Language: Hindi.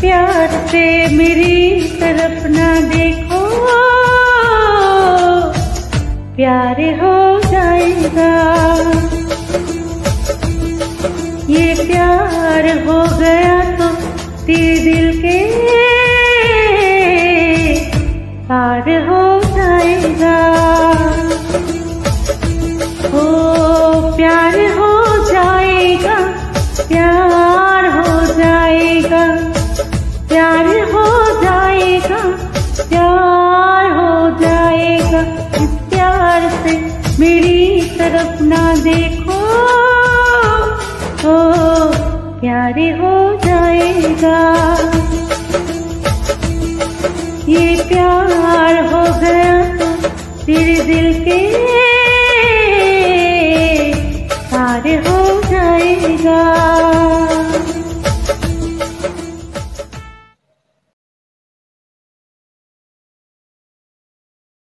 प्यार से मेरी तरफ ना देखो, प्यार हो जाएगा। ये प्यार हो गया तो तेरे दिल के पार हो जाएगा। ओ प्यार हो जाएगा, प्यार हो जाएगा, प्यार हो जाएगा, प्यार हो जाएगा। इस प्यार से मेरी तरफ ना देखो, ओ प्यार हो जाएगा। ये प्यार हो गया तो तेरे दिल के